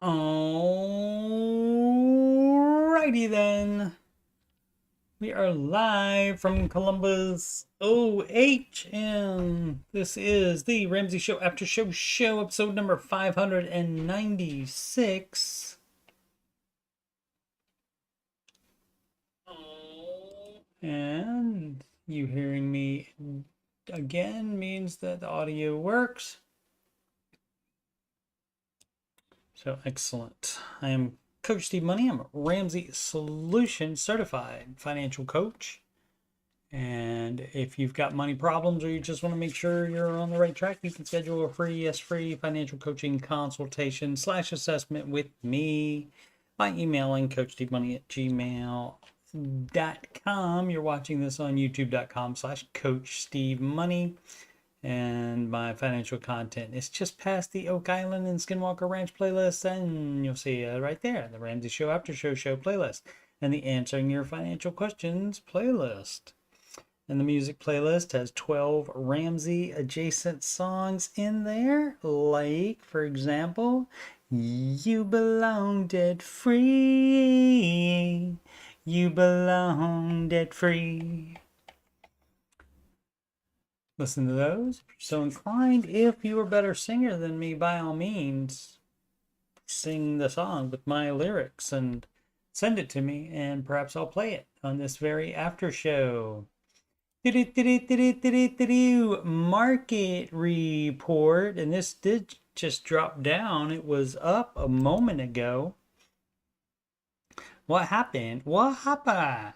Alrighty then. We are live from Columbus, OH, and this is the Ramsey Show Aftershow show, episode number 596. And you hearing me again means that the audio works. So excellent. I am Coach Steve Money. I'm a Ramsey Solution Certified Financial Coach. And if you've got money problems or you just want to make sure you're on the right track, you can schedule a free financial coaching consultation / assessment with me by emailing coachstevemoney@gmail.com. You're watching this on youtube.com/coachstevemoney. And my financial content is just past the Oak Island and Skinwalker Ranch playlist, and you'll see right there the Ramsey Show Aftershow show playlist and the Answering Your Financial Questions playlist. And the music playlist has 12 Ramsey adjacent songs in there, like, for example, You Belong Debt Free, You Belong Debt Free. Listen to those if you're so inclined. If you're a better singer than me, by all means, sing the song with my lyrics and send it to me, and perhaps I'll play it on this very after show. Market report, and this did just drop down. It was up a moment ago. What happened? What happened?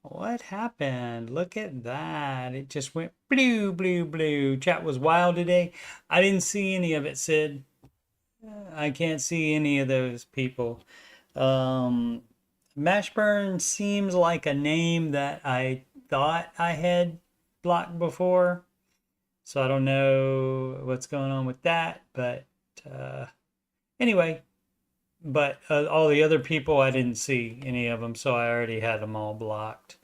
What happened? Look at that. It just went blue, blue, blue. Chat was wild today. I didn't see any of it, Sid. I can't see any of those people. Mashburn seems like a name that I thought I had blocked before. So I don't know what's going on with that. But anyway. But all the other people, I didn't see any of them, so I already had them all blocked.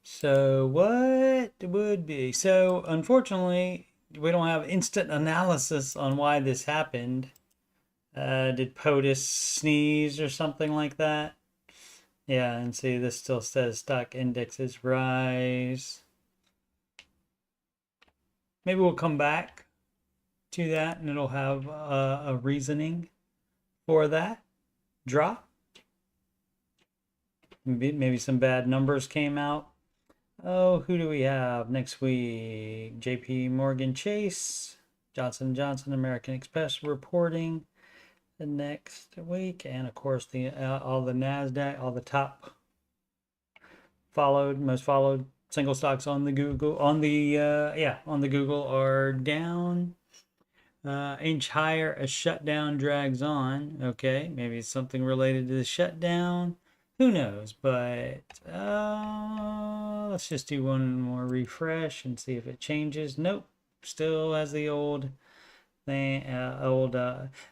So what would be? So unfortunately, we don't have instant analysis on why this happened. Did POTUS sneeze or something like that? Yeah, and see, this still says stock indexes rise. Maybe we'll come back to that and it'll have a reasoning for that drop. Maybe some bad numbers came out. Oh, who do we have next week? JP Morgan Chase, Johnson Johnson, American Express reporting the next week, and of course the all the NASDAQ, all the top most followed single stocks on the Google on the Google are down. Inch higher, a shutdown drags on. Okay, maybe it's something related to the shutdown. Who knows? But let's just do one more refresh and see if it changes. Nope, still has the old thing.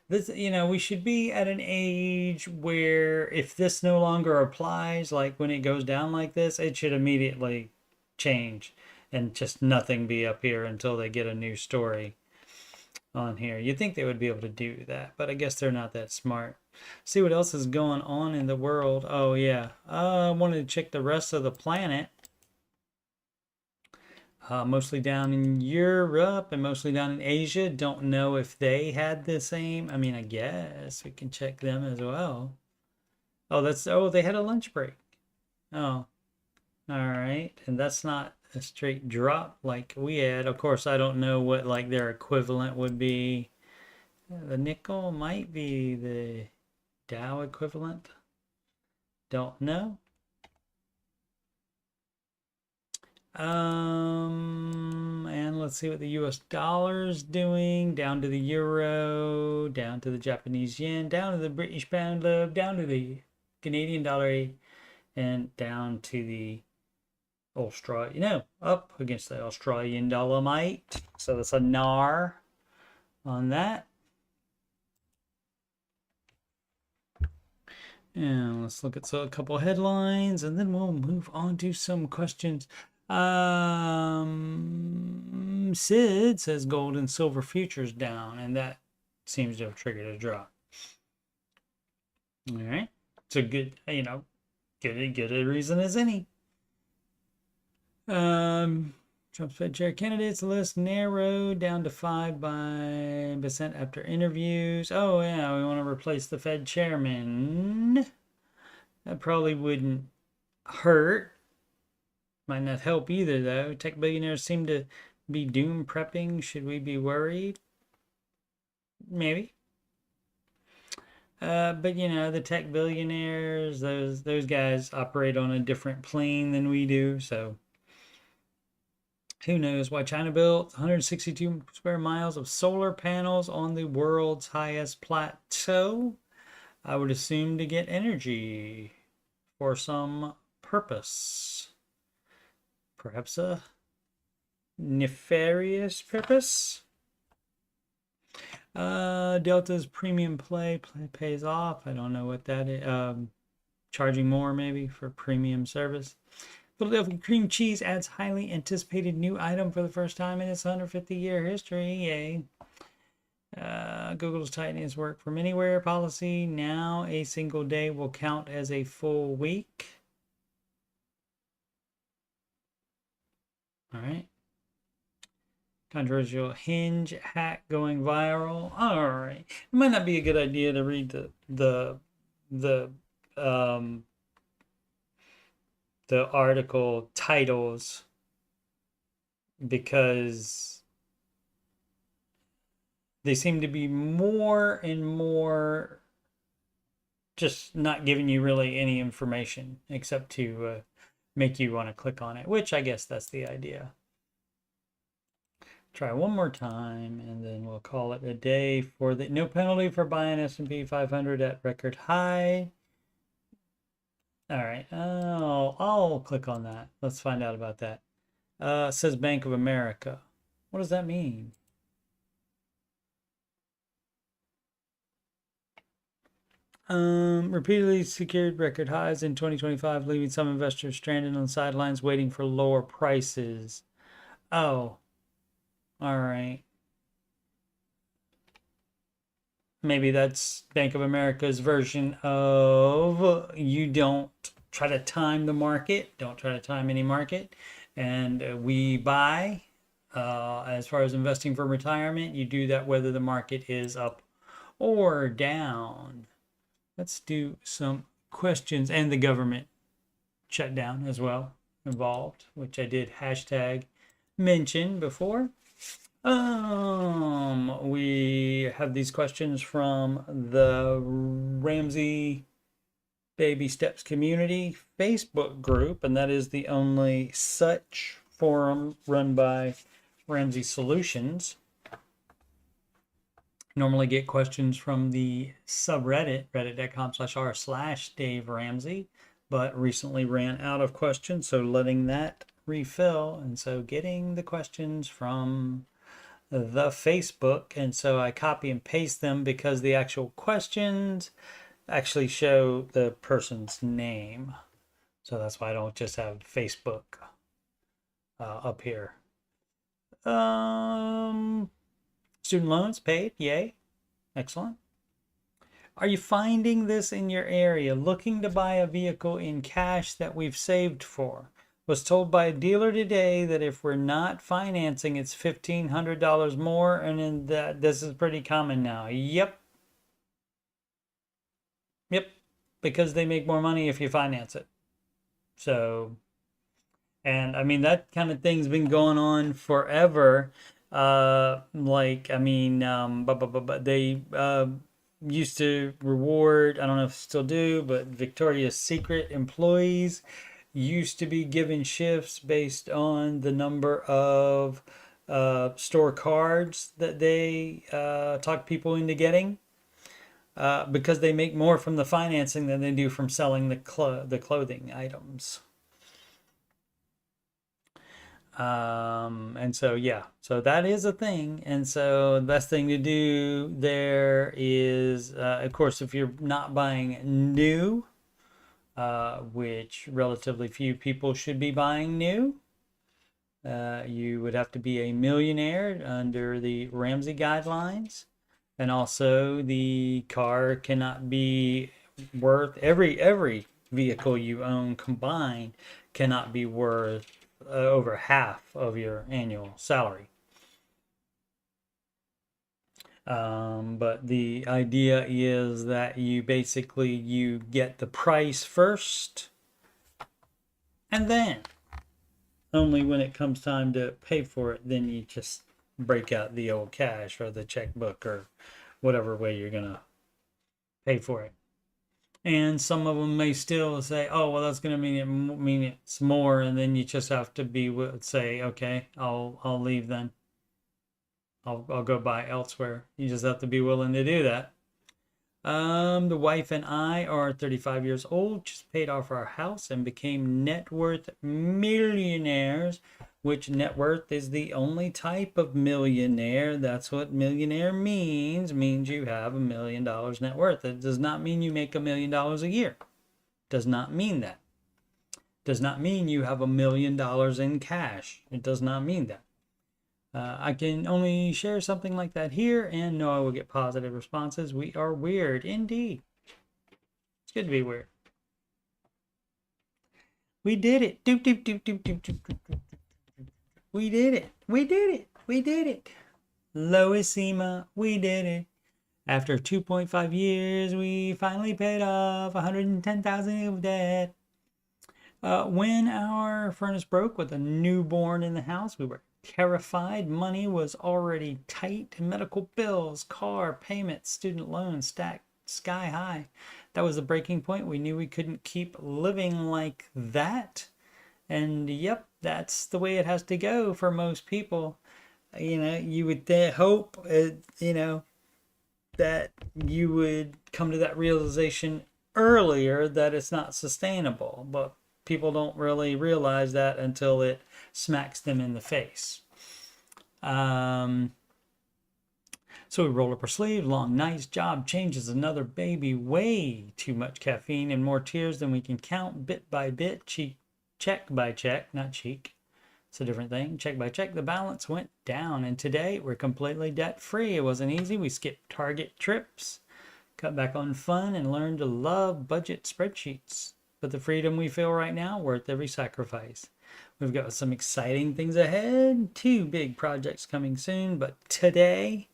This, we should be at an age where if this no longer applies, like when it goes down like this, it should immediately change and just nothing be up here until they get a new story on here. You'd think they would be able to do that, but I guess they're not that smart. See what else is going on in the world. Oh yeah, I wanted to check the rest of the planet. Mostly down in Europe and mostly down in Asia. Don't know if they had the same. I mean, I guess we can check them as well. Oh, they had a lunch break. Oh, all right, and that's not a straight drop like we had. Of course, I don't know what like their equivalent would be. The nickel might be the Dow equivalent. Don't know. And let's see what the US dollar is doing. Down to the euro, down to the Japanese yen, down to the British pound, down to the Canadian dollar, and down to the up against the Australian dollar, mate. So that's a NAR on that. And let's look at a couple headlines, and then we'll move on to some questions. Sid says gold and silver futures down, and that seems to have triggered a drop. All right. It's a good, good a reason as any. Trump's Fed chair candidates list narrowed down to 5% after interviews. Oh, yeah, we want to replace the Fed chairman. That probably wouldn't hurt. Might not help either, though. Tech billionaires seem to be doom prepping. Should we be worried? Maybe. But the tech billionaires, those guys operate on a different plane than we do, so who knows why China built 162 square miles of solar panels on the world's highest plateau. I would assume to get energy for some purpose. Perhaps a nefarious purpose. Delta's premium play pays off. I don't know what that is. Charging more maybe for premium service. Philadelphia cream cheese adds highly anticipated new item for the first time in its 150-year history. Yay. Google's tightening its work from anywhere policy. Now a single day will count as a full week. All right. Controversial Hinge hack going viral. All right. It might not be a good idea to read the article titles because they seem to be more and more just not giving you really any information except to make you want to click on it, which I guess that's the idea. Try one more time and then we'll call it a day for the no penalty for buying S&P 500 at record high. All right, I'll click on that. Let's find out about that. It says Bank of America. What does that mean? Repeatedly secured record highs in 2025, leaving some investors stranded on the sidelines waiting for lower prices. Oh, all right. Maybe that's Bank of America's version of you don't try to time the market, don't try to time any market, and we buy. As far as investing for retirement, you do that whether the market is up or down. Let's do some questions, and the government shutdown as well involved, which I did hashtag mention before. We have these questions from the Ramsey Baby Steps Community Facebook group, and that is the only such forum run by Ramsey Solutions. Normally get questions from the subreddit, reddit.com/r/Dave Ramsey, but recently ran out of questions, so letting that refill, and so getting the questions from the Facebook, and so I copy and paste them because the actual questions actually show the person's name, so that's why I don't just have Facebook up here. Student loans paid, yay, excellent. Are you finding this in your area? Looking to buy a vehicle in cash that we've saved for? Was told by a dealer today that if we're not financing, it's $1,500 more, and in that this is pretty common now. Yep, because they make more money if you finance it. So, and I mean that kind of thing's been going on forever. They used to reward, I don't know if still do, but Victoria's Secret employees used to be given shifts based on the number of store cards that they talk people into getting, because they make more from the financing than they do from selling the clothing items. And so, yeah, so that is a thing. And so the best thing to do there is, of course, if you're not buying new, which relatively few people should be buying new, You would have to be a millionaire under the Ramsey guidelines. And also the car cannot be worth, every vehicle you own combined cannot be worth over half of your annual salary. But the idea is that you basically you get the price first, and then only when it comes time to pay for it, then you just break out the old cash or the checkbook or whatever way you're gonna pay for it. And some of them may still say, "Oh, well, that's gonna mean it's more," and then you just have to say, "Okay, I'll leave then. I'll go buy elsewhere." You just have to be willing to do that. The wife and I are 35 years old, just paid off our house and became net worth millionaires, which net worth is the only type of millionaire. That's what millionaire means you have $1 million net worth. It does not mean you make $1 million a year. Does not mean that. Does not mean you have $1 million in cash. It does not mean that. I can only share something like that here and know I will get positive responses. We are weird, indeed. It's good to be weird. We did it. Doop, doop, doop, doop, doop, doop, doop. We did it. We did it. We did it. Loisima, we did it. After 2.5 years, we finally paid off $110,000 of debt. When our furnace broke with a newborn in the house, we were terrified. Money was already tight. Medical bills, car payments, student loans stacked sky high. That was the breaking point. We knew we couldn't keep living like that. And yep, that's the way it has to go for most people. You would hope, that you would come to that realization earlier that it's not sustainable. But people don't really realize that until it smacks them in the face. So we roll up our sleeves, long nights, job changes, another baby, way too much caffeine and more tears than we can count, bit by bit, check by check, not cheek. It's a different thing. Check by check, the balance went down. And today we're completely debt free. It wasn't easy. We skipped Target trips, cut back on fun, and learned to love budget spreadsheets. But the freedom we feel right now, worth every sacrifice. We've got some exciting things ahead. 2 big projects coming soon. But today,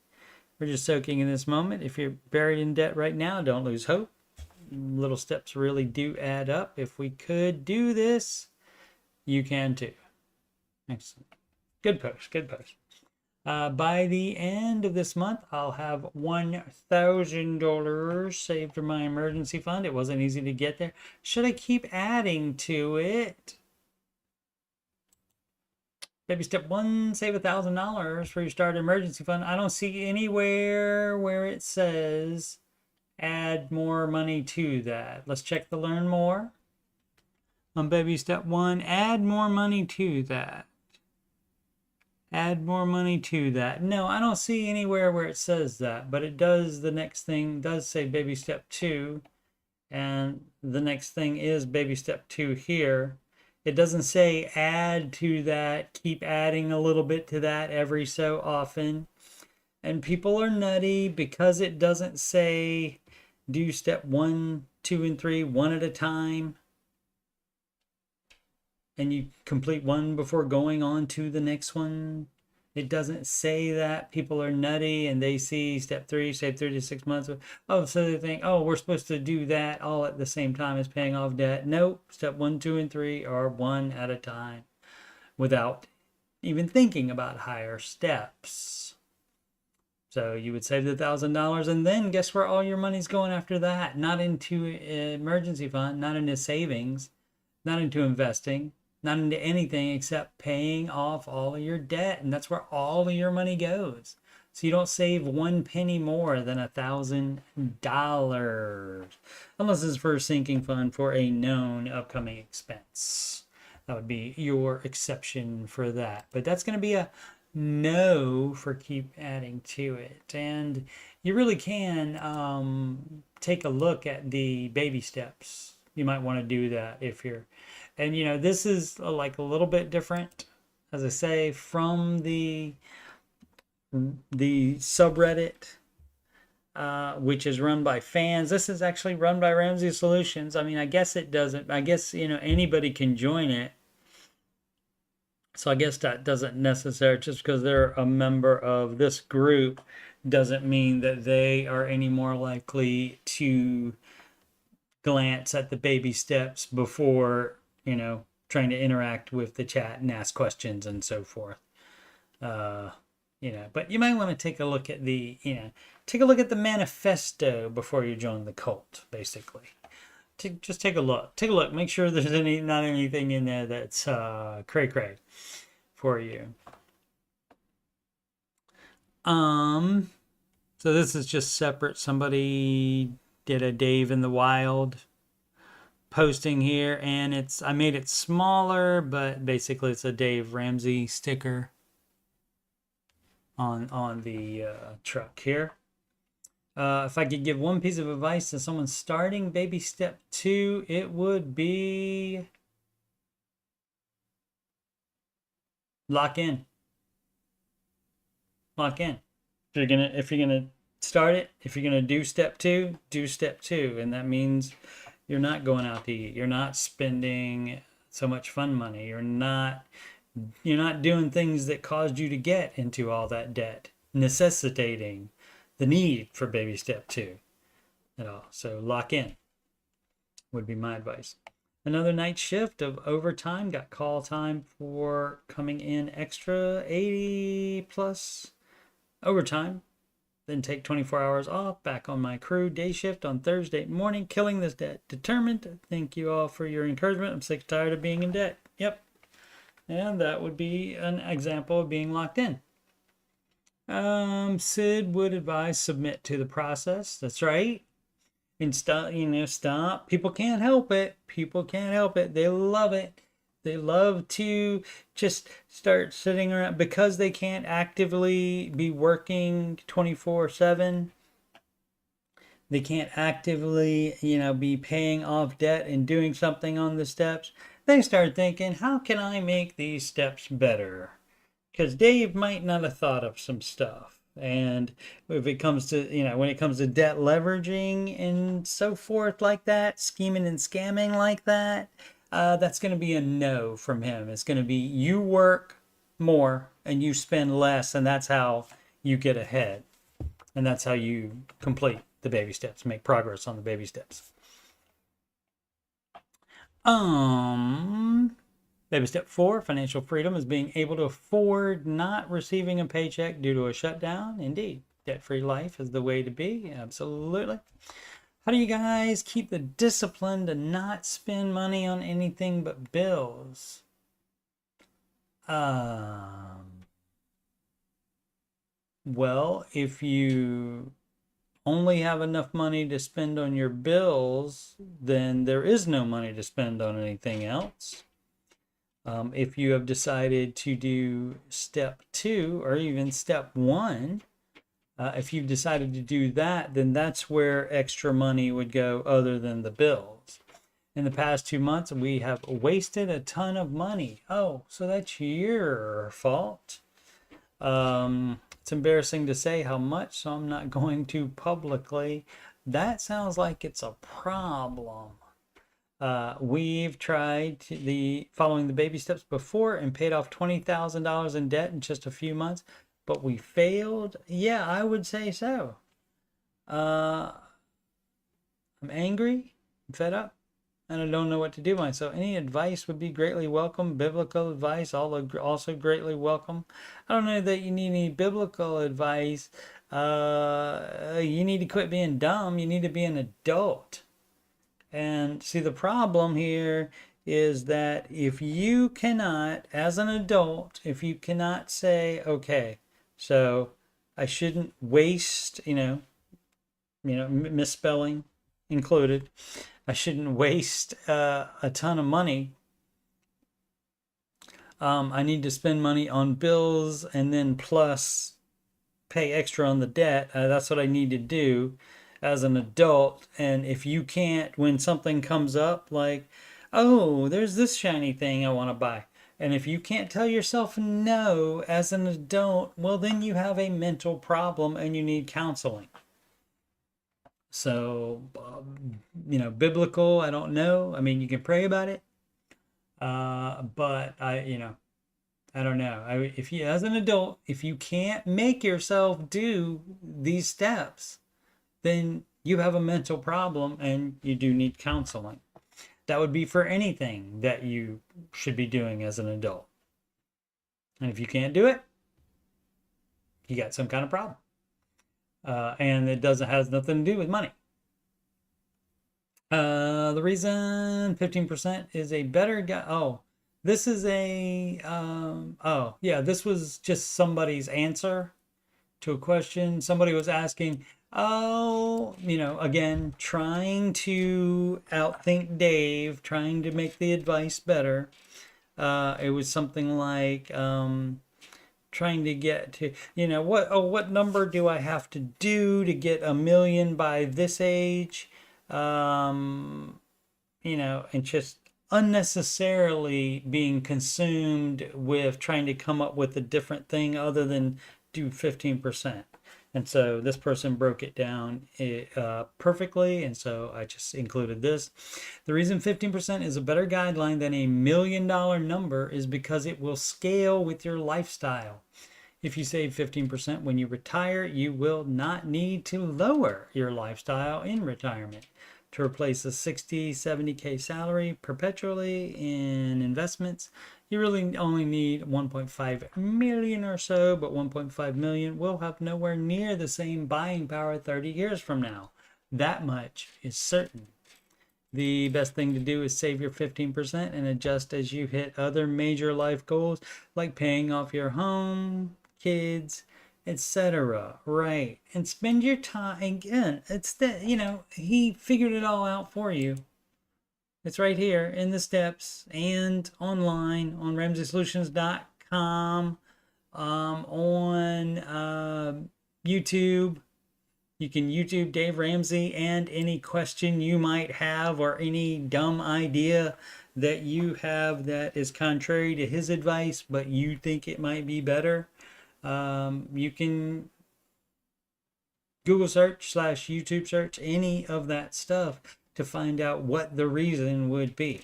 we're just soaking in this moment. If you're buried in debt right now, don't lose hope. Little steps really do add up. If we could do this, you can too. Excellent. Good post. Good post. By the end of this month, I'll have $1,000 saved for my emergency fund. It wasn't easy to get there. Should I keep adding to it? Baby step 1, save $1,000 for your start emergency fund. I don't see anywhere where it says add more money to that. Let's check the learn more. On baby step 1, add more money to that. Add more money to that. No, I don't see anywhere where it says that, but it does, the next thing does say baby step 2, and the next thing is baby step 2 here. It doesn't say add to that, keep adding a little bit to that every so often. And people are nutty because it doesn't say do step 1, 2, and 3 one at a time. And you complete one before going on to the next one. It doesn't say that. People are nutty and they see step 3, step 3 to 6 months. Oh, so they think, oh, we're supposed to do that all at the same time as paying off debt. Nope. Step 1, 2, and 3 are one at a time without even thinking about higher steps. So you would save the $1,000 and then guess where all your money's going after that? Not into emergency fund, not into savings, not into investing, not into anything except paying off all of your debt. And that's where all of your money goes. So you don't save 1 penny more than $1,000. Unless it's for a sinking fund for a known upcoming expense. That would be your exception for that. But that's going to be a no for keep adding to it. And you really can take a look at the baby steps. You might want to do that if you're, and this is like a little bit different as I say, from the subreddit, which is run by fans. This is actually run by Ramsey Solutions. I mean, I guess it doesn't. I guess, anybody can join it. So I guess that doesn't necessarily, just because they're a member of this group, doesn't mean that they are any more likely to glance at the baby steps before, trying to interact with the chat and ask questions and so forth. But you might want to take a look at the manifesto before you join the cult, basically. Just take a look. Make sure there's not anything in there that's cray for you. So this is just separate. Somebody did a Dave in the Wild posting here, and I made it smaller, but basically it's a Dave Ramsey sticker on the truck here. If I could give one piece of advice to someone starting baby step 2, it would be lock in. If you're gonna start it, if you're gonna do step 2, do step 2, and that means you're not going out to eat. You're not spending so much fun money. You're not doing things that caused you to get into all that debt, necessitating the need for baby step 2 at all. So lock in would be my advice. Another night shift of overtime, got call time for coming in extra 80 plus overtime, then take 24 hours off, back on my crew day shift on Thursday morning, killing this debt. Determined. Thank you all for your encouragement. I'm sick and tired of being in debt. Yep. And that would be an example of being locked in. Sid would advise submit to the process. That's right. And stop. People can't help it. They love it. They love to just start sitting around because they can't actively be working 24/7. They can't actively, be paying off debt and doing something on the steps. They start thinking, how can I make these steps better? Because Dave might not have thought of some stuff. And if it comes to, when it comes to debt leveraging and so forth like that, scheming and scamming like that, that's going to be a no from him. It's going to be you work more and you spend less, and that's how you get ahead. And that's how you complete the baby steps, make progress on the baby steps. Baby step 4, financial freedom, is being able to afford not receiving a paycheck due to a shutdown. Indeed, debt-free life is the way to be. Absolutely. How do you guys keep the discipline to not spend money on anything but bills? Well, if you only have enough money to spend on your bills, then there is no money to spend on anything else. If you have decided to do step 2 or even step 1, if you've decided to do that, then that's where extra money would go other than the bills. In the past 2 months, we have wasted a ton of money. Oh, so that's your fault. It's embarrassing to say how much, so I'm not going to publicly. That sounds like it's a problem. We've tried following the baby steps before and paid off $20,000 in debt in just a few months, but we failed. Yeah, I would say so. I'm angry, I'm fed up, and I don't know what to do myself. Any advice would be greatly welcome. Biblical advice also greatly welcome. I don't know that you need any biblical advice. You need to quit being dumb. You need to be an adult. And see, the problem here is that if you cannot, as an adult, if you cannot say, okay, so I shouldn't waste, misspelling included, I shouldn't waste a ton of money. I need to spend money on bills and then plus pay extra on the debt. That's what I need to do as an adult. And if you can't, when something comes up like, oh, there's this shiny thing I want to buy, And if you can't tell yourself no as an adult, well, then you have a mental problem and you need counseling. So, biblical, I don't know. I mean, you can pray about it. But I don't know. If you, as an adult, if you can't make yourself do these steps, then you have a mental problem and you do need counseling. That would be for anything that you should be doing as an adult. And if you can't do it, you got some kind of problem. And it has nothing to do with money. The reason 15% is a better guy. Oh, this is this was just somebody's answer to a question. Somebody was asking, again, trying to outthink Dave, trying to make the advice better. It was something like, trying to get to, what number do I have to do to get 1 million by this age? And just unnecessarily being consumed with trying to come up with a different thing other than do 15%. And so this person broke it down perfectly, and so I just included this. The reason 15% is a better guideline than a $1 million number is because it will scale with your lifestyle. If you save 15% when you retire, you will not need to lower your lifestyle in retirement. To replace a 60, 70K salary perpetually in investments, you really only need 1.5 million or so, but 1.5 million will have nowhere near the same buying power 30 years from now. That much is certain. The best thing to do is save your 15% and adjust as you hit other major life goals like paying off your home, kids, etc. Right. And spend your time again. It's he figured it all out for you. It's right here in the steps and online on RamseySolutions.com, on YouTube. You can YouTube Dave Ramsey, and any question you might have or any dumb idea that you have that is contrary to his advice, but you think it might be better. You can Google search / YouTube search any of that stuff to find out what the reason would be.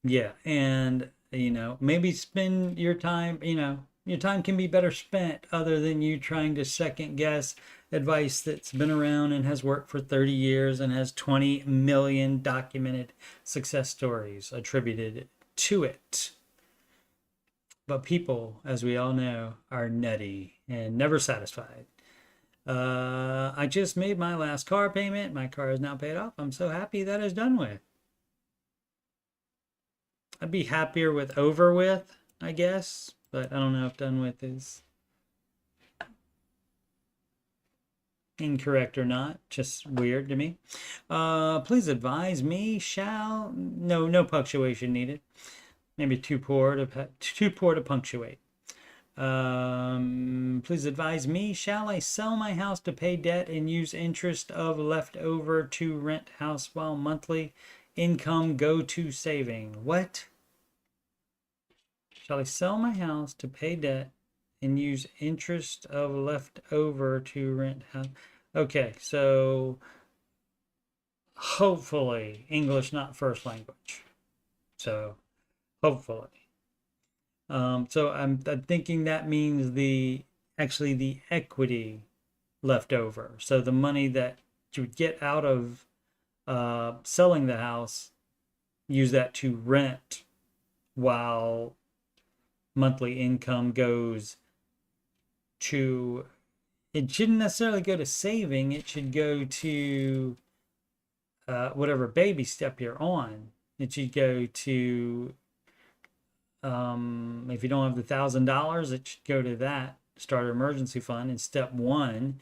Yeah, and maybe spend your time, your time can be better spent other than you trying to second guess advice that's been around and has worked for 30 years and has 20 million documented success stories attributed to it. But people, as we all know, are nutty and never satisfied. I just made my last car payment. My car is now paid off. I'm so happy that is done with. I'd be happier with over with, I guess, but I don't know if done with is incorrect or not. Just weird to me. Please advise me. No punctuation needed. Maybe too poor to punctuate. Please advise me. Shall I sell my house to pay debt and use interest of leftover to rent house while monthly income go to saving? What? Shall I sell my house to pay debt and use interest of leftover to rent house? Okay, so hopefully English not first language. So hopefully. So I'm thinking that means the equity left over. So the money that you would get out of selling the house, use that to rent while monthly income goes to, it shouldn't necessarily go to saving. It should go to whatever baby step you're on. It should go to, if you don't have the $1,000, it should go to that starter emergency fund in step 1.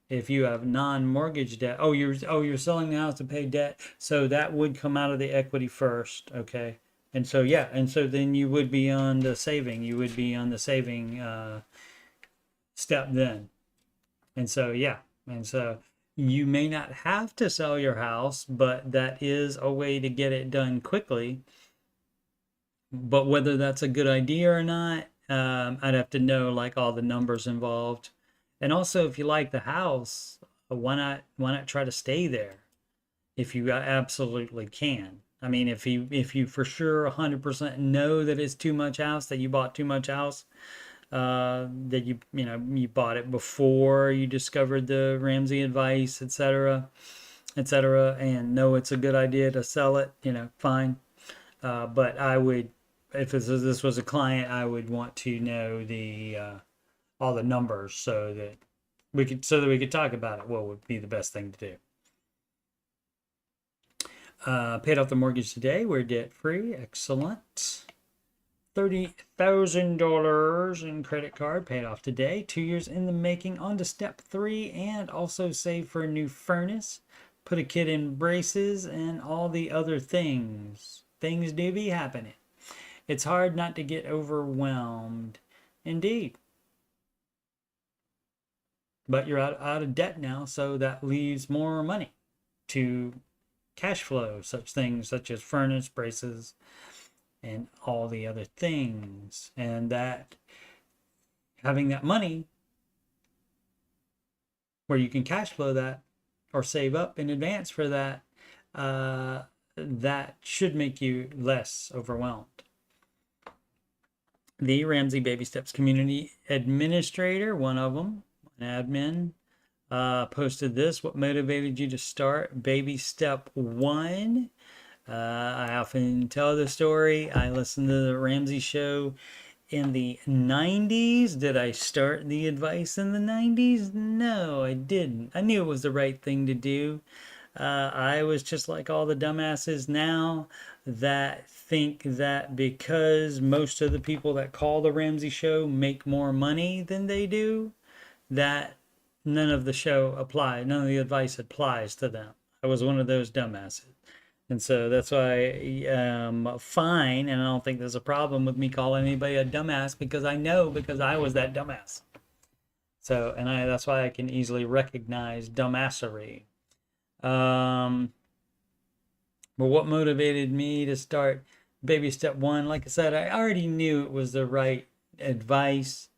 If you have non-mortgage debt, you're selling the house to pay debt, so that would come out of the equity first, okay? And so then you would be on the saving. You would be on the saving step then. And so You may not have to sell your house, but that is a way to get it done quickly. But whether that's a good idea or not, I'd have to know like all the numbers involved. And also, if you like the house, why not try to stay there if you absolutely can? I mean, if you for sure 100% know that it's too much house, that you bought too much house, that you bought it before you discovered the Ramsey advice, etc., and know it's a good idea to sell it, fine. But I would, if this was a client, I would want to know the all the numbers so that we could talk about it. What would be the best thing to do? Paid off the mortgage today. We're debt free. Excellent. $30,000 in credit card paid off today. 2 years in the making. On to step 3, and also save for a new furnace. Put a kid in braces and all the other things. Things do be happening. It's hard not to get overwhelmed. Indeed. But you're out of debt now, so that leaves more money to cash flow, such things such as furnace, braces, and all the other things. And that having that money where you can cash flow that or save up in advance for that, that should make you less overwhelmed. The Ramsey Baby Steps community administrator, one of them, an admin, posted this. What motivated you to start baby step 1? I often tell the story. I listened to the Ramsey show in the 90s. Did I start the advice in the 90s? No, I didn't. I knew it was the right thing to do. I was just like all the dumbasses now that think that because most of the people that call the Ramsey show make more money than they do, that none of the advice applies to them. I was one of those dumbasses. And so that's why I am fine, and I don't think there's a problem with me calling anybody a dumbass, because I was that dumbass. So, that's why I can easily recognize dumbassery. But what motivated me to start baby step 1? Like I said, I already knew it was the right advice.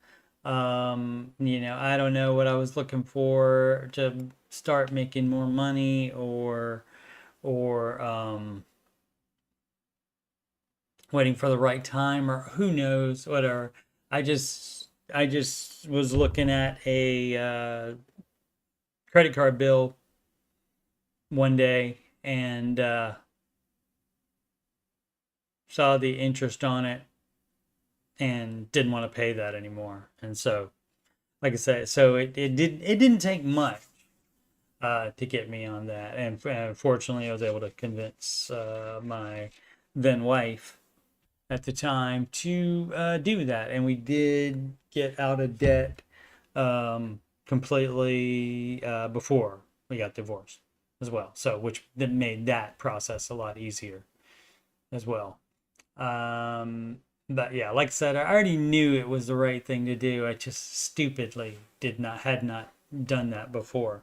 I don't know what I was looking for to start making more money, or waiting for the right time, or who knows, whatever. I just was looking at a credit card bill one day, and saw the interest on it and didn't want to pay that anymore. And so, like I said, so it didn't take much to get me on that. And fortunately, I was able to convince my then wife at the time to do that. And we did get out of debt completely before we got divorced as well. So, which then made that process a lot easier as well. But yeah, like I said, I already knew it was the right thing to do. I just stupidly had not done that before.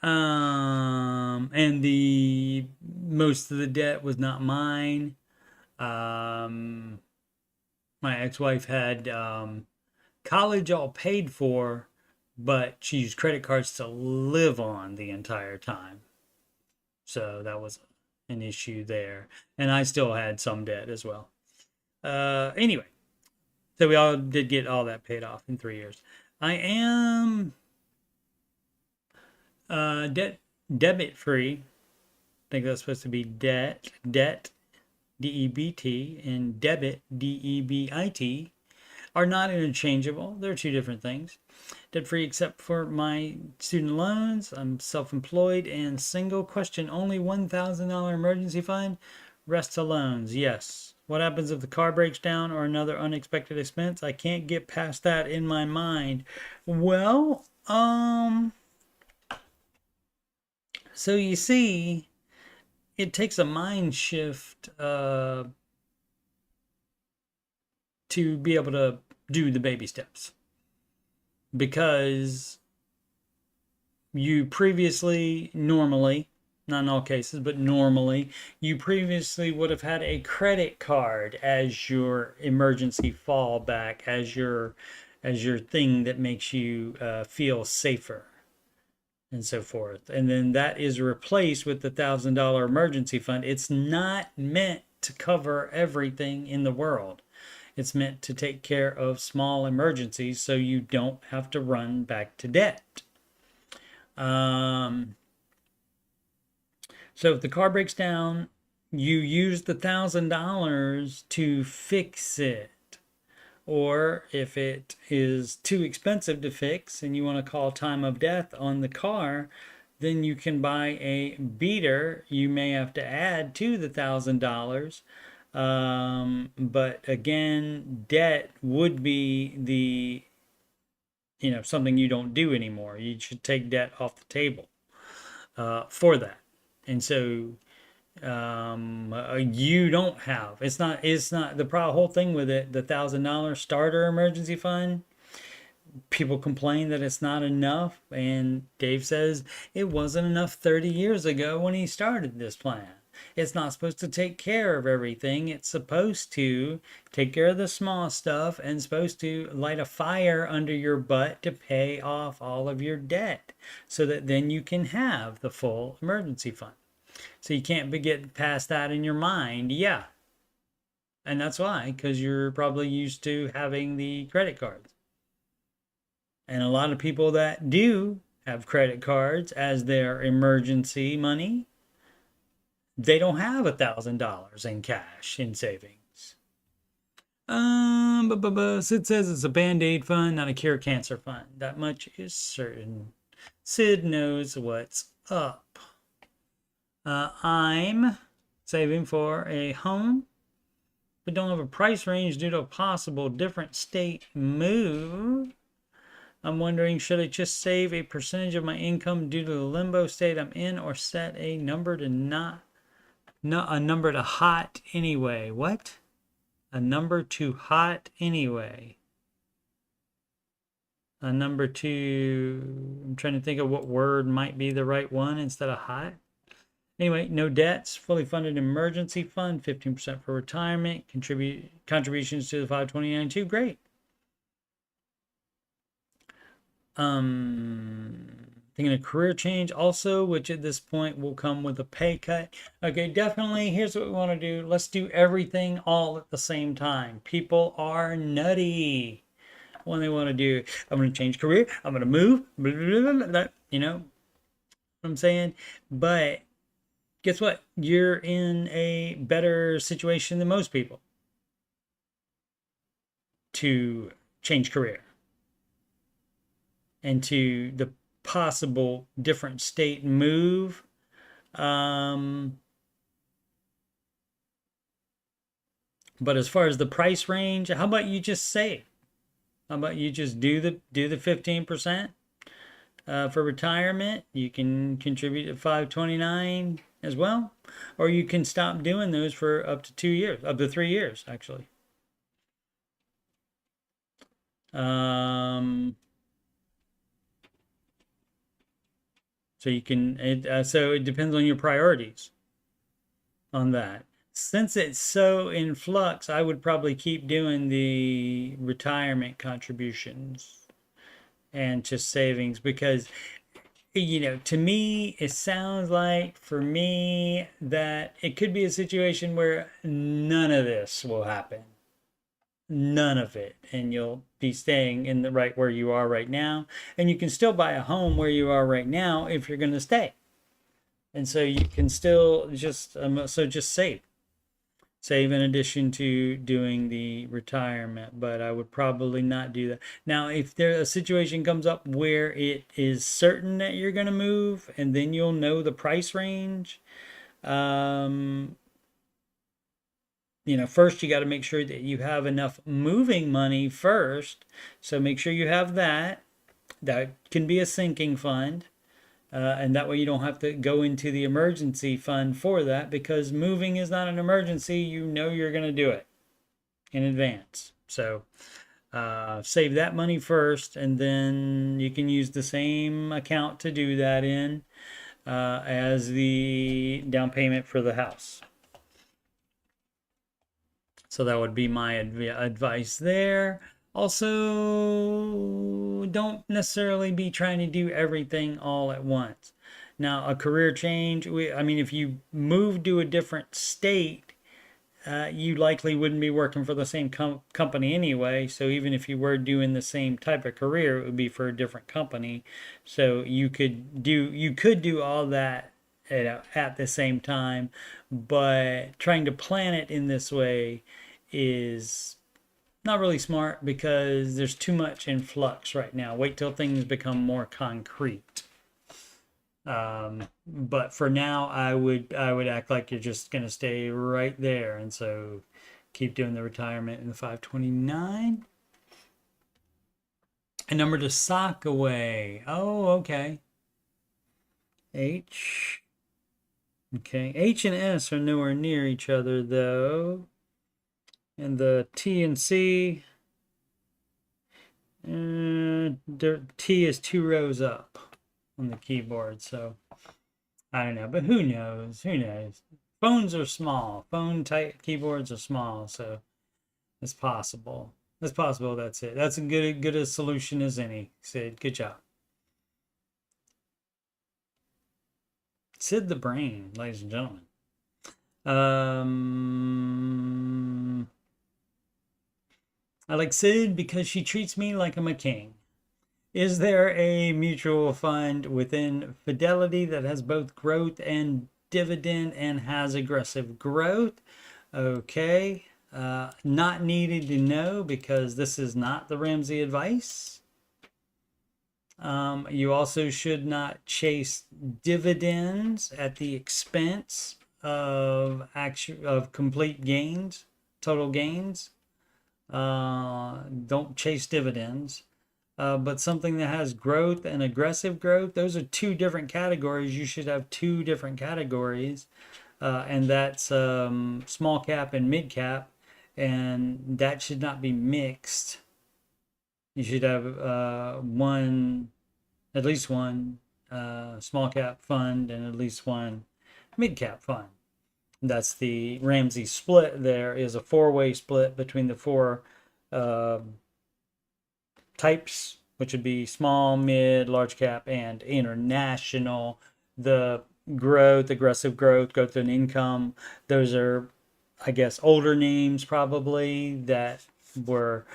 And the most of the debt was not mine. My ex-wife had college all paid for, but she used credit cards to live on the entire time. So that was an issue there. And I still had some debt as well. Anyway, so we all did get all that paid off in 3 years. I am debit free. I think that's supposed to be debt, DEBT, and debit, DEBIT, are not interchangeable. They're two different things. Debt free except for my student loans. I'm self-employed and single. Question only. $1,000 emergency fund. Rest to loans. Yes. What happens if the car breaks down or another unexpected expense? I can't get past that in my mind. Well, so you see, it takes a mind shift to be able to do the baby steps. because you previously, normally, not in all cases, but normally, you previously would have had a credit card as your emergency fallback, as your thing that makes you feel safer and so forth. And then that is replaced with the $1,000 emergency fund. It's not meant to cover everything in the world. It's meant to take care of small emergencies so you don't have to run back to debt. So if the car breaks down, you use the $1,000 to fix it. Or if it is too expensive to fix and you want to call time of death on the car, then you can buy a beater. You may have to add to the $1,000. But again, debt would be the, something you don't do anymore. You should take debt off the table for that. And so you don't have, it's not the whole thing with it, the $1,000 starter emergency fund. People complain that it's not enough, and Dave says it wasn't enough 30 years ago when he started this plan. It's not supposed to take care of everything. It's supposed to take care of the small stuff and supposed to light a fire under your butt to pay off all of your debt so that then you can have the full emergency fund. So you can't get past that in your mind. Yeah. And that's why, because you're probably used to having the credit cards. And a lot of people that do have credit cards as their emergency money, they don't have $1,000 in cash in savings. Sid says it's a Band-Aid fund, not a cure cancer fund. That much is certain. Sid knows what's up. I'm saving for a home, but don't have a price range due to a possible different state move. I'm wondering, should I just save a percentage of my income due to the limbo state I'm in, or set a number to a number to hot anyway? What? A number to hot anyway. A number to, I'm trying to think of what word might be the right one instead of hot. Anyway, no debts, fully funded emergency fund, 15% for retirement, contributions to the 529-2. Great. Thinking of career change also, which at this point will come with a pay cut. Okay, definitely. Here's what we want to do. Let's do everything all at the same time. People are nutty when they want to do, I'm going to change career, I'm going to move, blah, blah, blah, blah, what I'm saying? But guess what? You're in a better situation than most people to change career and to the possible different state move. But as far as the price range, how about you just save? How about you just do the 15% for retirement? You can contribute to 529 as well, or you can stop doing those for up to 2 years, up to 3 years actually. So you can, so it depends on your priorities on that. Since it's so in flux, I would probably keep doing the retirement contributions and just savings, because, to me, it sounds like for me that it could be a situation where none of this will happen. None of it. And you'll be staying in the right where you are right now. And you can still buy a home where you are right now if you're going to stay. And so you can still just, just save. Save in addition to doing the retirement, but I would probably not do that. Now, if there a situation comes up where it is certain that you're going to move, and then you'll know the price range, first you got to make sure that you have enough moving money first. So make sure you have that. That can be a sinking fund. And that way you don't have to go into the emergency fund for that, because moving is not an emergency. You're going to do it in advance. So Save that money first, and then you can use the same account to do that in as the down payment for the house. So that would be my advice there. Also, don't necessarily be trying to do everything all at once. Now, a career change, I mean, if you move to a different state, you likely wouldn't be working for the same company anyway. So even if you were doing the same type of career, it would be for a different company. So you could do all that at the same time, but trying to plan it in this way is not really smart because there's too much in flux right now. Wait till things become more concrete. But for now, I would act like you're just gonna stay right there, and so keep doing the retirement in the 529. A number to sock away. Oh, okay. H. Okay, H and S are nowhere near each other though, and the T and C. T is 2 rows up on the keyboard, so I don't know, but who knows? Who knows? Phones are small. Phone type keyboards are small, so it's possible. It's possible. That's it. That's a good a solution as any. Sid, good job. Sid the Brain, ladies and gentlemen. I like Sid because she treats me like I'm a king. Is there a mutual fund within Fidelity that has both growth and dividend and has aggressive growth? Okay. Not needed to know because this is not the Ramsey advice. You also should not chase dividends at the expense of complete gains, total gains. Don't chase dividends. But something that has growth and aggressive growth, those are two different categories. You should have two different categories, and that's small cap and mid cap, and that should not be mixed. You should have at least one small cap fund and at least one mid cap fund. That's the Ramsey split. There is a 4-way split between the 4 types, which would be small, mid, large cap, and international. The growth, aggressive growth, growth in income, those are, I guess, older names probably that were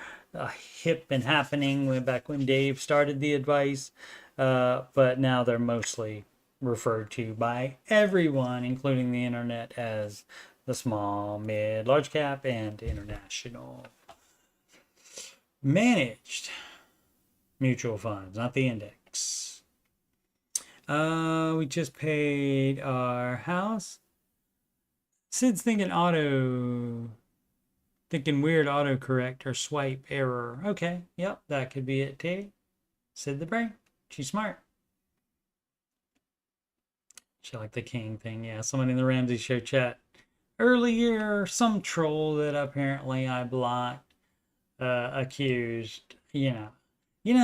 hip and happening way back when Dave started the advice, but now they're mostly referred to by everyone, including the internet, as the small, mid, large cap, and international. Managed mutual funds, not the index. We just paid our house. Sid's thinking weird autocorrect or swipe error. Okay, yep, that could be it too. Sid the Brain, she's smart. She liked the king thing. Yeah, someone in the Ramsey Show chat earlier, some troll that apparently I blocked, accused, you know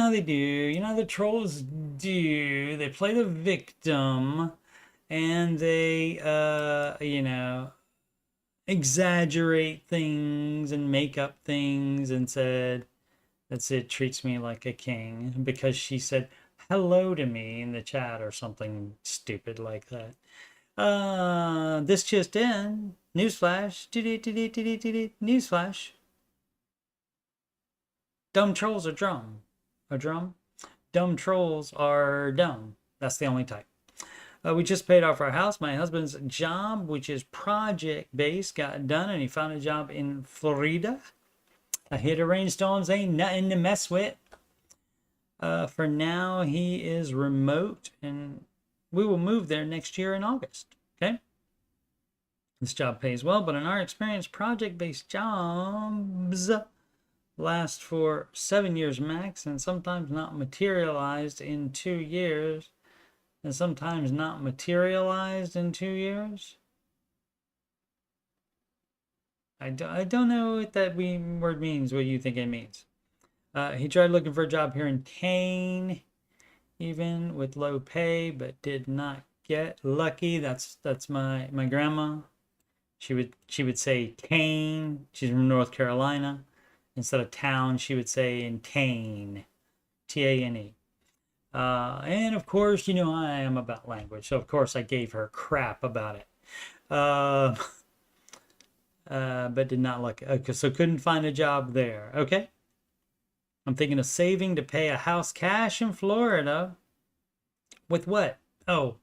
how they do. You know how the trolls do. They play the victim and they, exaggerate things and make up things and said, that's it, treats me like a king because she said hello to me in the chat or something stupid like that. This just in. Newsflash. Newsflash. Dumb trolls are drum. A drum? Dumb trolls are dumb. That's the only type. We just paid off our house. My husband's job, which is project-based, got done, and he found a job in Florida. A hit of rainstorms ain't nothing to mess with. For now, he is remote, and we will move there next year in August. Okay? This job pays well, but in our experience, project-based jobs last for 7 years max and sometimes not materialized in 2 years and sometimes not materialized in 2 years. I don't know what that word means. What do you think it means? He tried looking for a job here in Kane, even with low pay, but did not get lucky. That's my grandma. She would say Kane. She's from North Carolina. Instead of town, she would say in Tane, Tane. And of course, you know I am about language, so of course I gave her crap about it. Uh, but did not like it. So couldn't find a job there. Okay. I'm thinking of saving to pay a house cash in Florida. With what? Oh,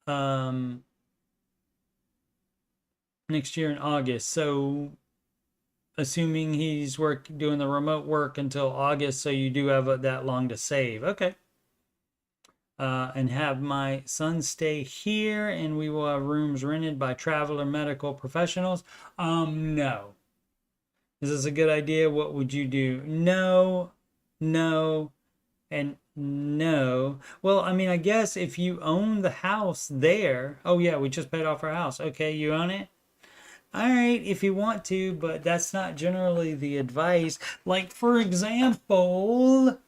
um, next year in August. So assuming he's doing the remote work until August, so you do have that long to save. Okay. And have my son stay here, and we will have rooms rented by traveler medical professionals. No. Is this a good idea? What would you do? No, no, and no. Well, I mean, I guess if you own the house there, oh yeah, we just paid off our house. Okay, you own it? All right, if you want to, but that's not generally the advice. Like, for example,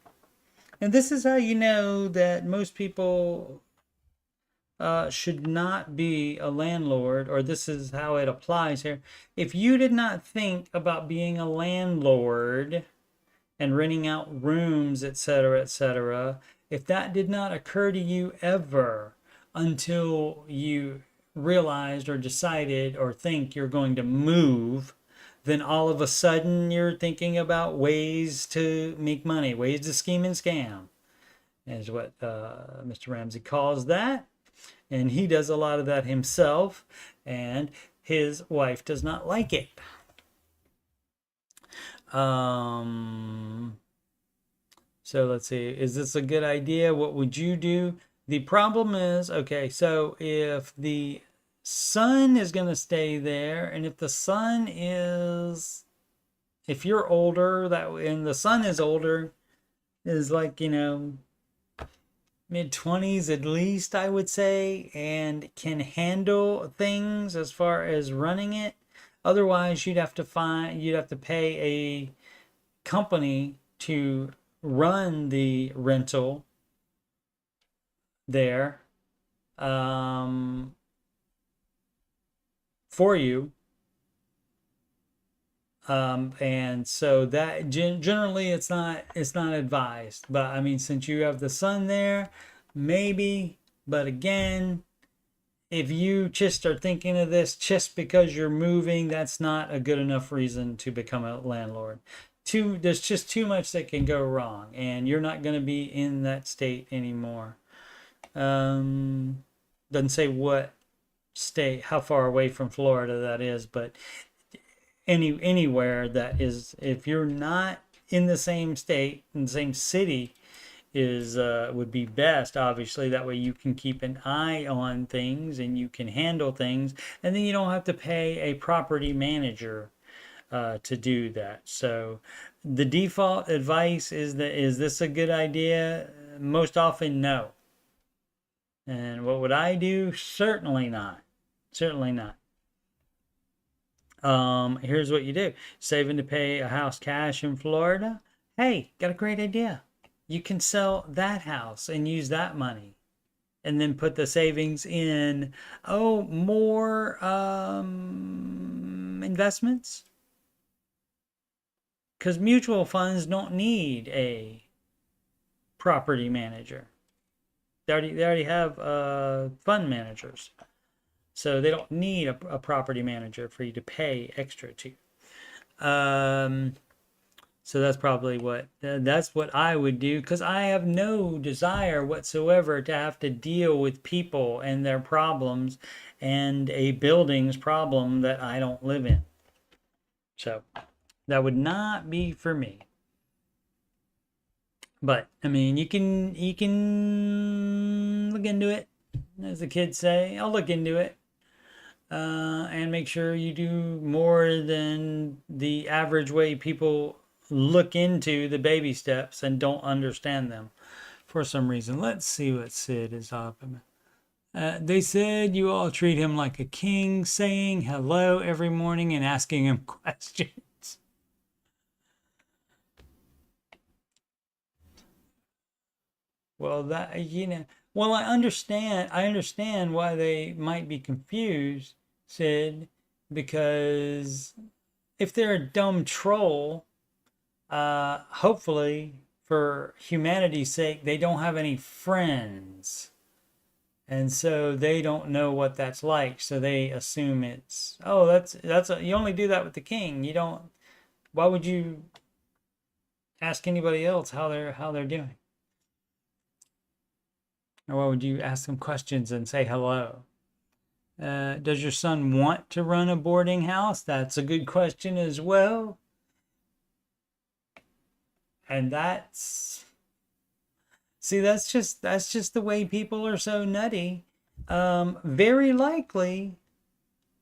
and this is how you know that most people should not be a landlord, or this is how it applies here. If you did not think about being a landlord and renting out rooms, etc., if that did not occur to you ever until you realized or decided or think you're going to move, then all of a sudden you're thinking about ways to make money, ways to scheme and scam, is what Mr. Ramsey calls that. And he does a lot of that himself, and his wife does not like it. So let's see. Is this a good idea? What would you do? The problem is, okay, so if the son is going to stay there, and if the son is, if you're older, and the son is older, is like, you know, mid-20s at least, I would say, and can handle things as far as running it. Otherwise, you'd have to pay a company to run the rental there for you. And so that generally it's not advised, but I mean, since you have the son there, maybe. But again, if you just are thinking of this just because you're moving, that's not a good enough reason to become a landlord. There's just too much that can go wrong, and you're not going to be in that state anymore. Doesn't say what state, how far away from Florida that is, but anywhere that is, if you're not in the same state, in the same city, is would be best, obviously. That way you can keep an eye on things and you can handle things, and then you don't have to pay a property manager to do that. So the default advice is this a good idea? Most often, no. And what would I do? Certainly not. Certainly not. Here's what you do. Saving to pay a house cash in Florida. Hey, got a great idea. You can sell that house and use that money, and then put the savings in, more investments. Because mutual funds don't need a property manager. They already have fund managers. So they don't need a property manager for you to pay extra to. So that's probably what I would do, because I have no desire whatsoever to have to deal with people and their problems and a building's problem that I don't live in. So that would not be for me. But I mean, you can look into it, as the kids say. I'll look into it. And make sure you do more than the average way people look into the baby steps and don't understand them for some reason. Let's see what Sid is up. They said you all treat him like a king, saying hello every morning and asking him questions. Well, that, well, I understand why they might be confused, Sid, because if they're a dumb troll, hopefully for humanity's sake, they don't have any friends. And so they don't know what that's like. So they assume it's, oh, you only do that with the king. You don't, why would you ask anybody else how they're doing? Or why would you ask them questions and say hello? Does your son want to run a boarding house? That's a good question as well. And that's just the way people are so nutty. Very likely,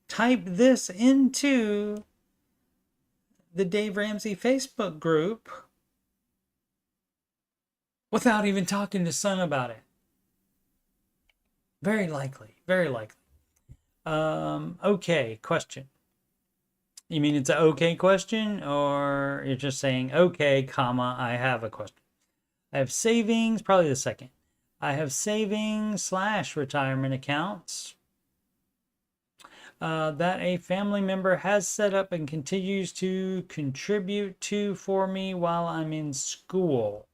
type this into the Dave Ramsey Facebook group without even talking to son about it. Very likely. Very likely. Okay, question. You mean it's an okay question, or you're just saying, okay, comma, I have a question? I have savings, probably the second. I have savings / retirement accounts that a family member has set up and continues to contribute to for me while I'm in school.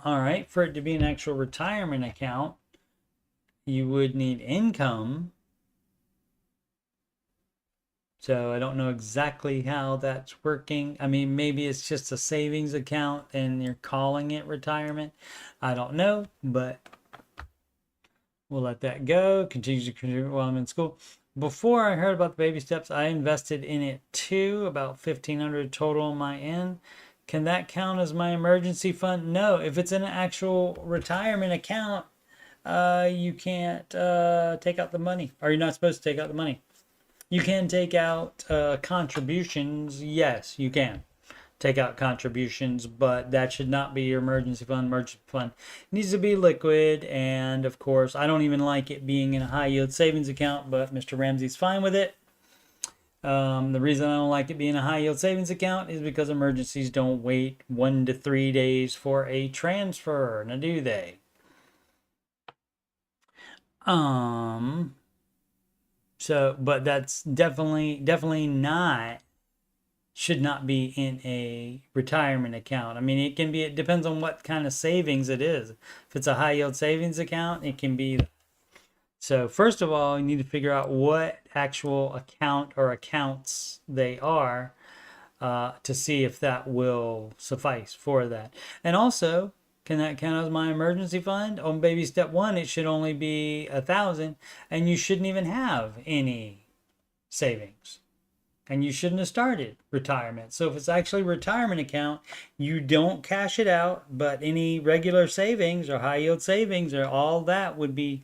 All right, for it to be an actual retirement account, you would need income. So I don't know exactly how that's working. I mean, maybe it's just a savings account and you're calling it retirement. I don't know, but we'll let that go. Continue to contribute while I'm in school. Before I heard about the baby steps, I invested in it too, about $1,500 total on my end. Can that count as my emergency fund? No, if it's an actual retirement account, you can't take out the money, or you're not supposed to take out the money. You can take out contributions. Yes, you can take out contributions, but that should not be your emergency fund. Emergency fund needs to be liquid. And of course, I don't even like it being in a high yield savings account, but Mr. Ramsey's fine with it. The reason I don't like it being a high yield savings account is because emergencies don't wait 1 to 3 days for a transfer. Now, do they? So, but that's definitely not, should not be in a retirement account. I mean, it depends on what kind of savings it is. If it's a high yield savings account, it can be. So first of all, you need to figure out what actual account or accounts they are to see if that will suffice for that. And also, can that count as my emergency fund? On baby step 1, it should only be 1,000, and you shouldn't even have any savings. And you shouldn't have started retirement. So if it's actually a retirement account, you don't cash it out, but any regular savings or high yield savings or all that would be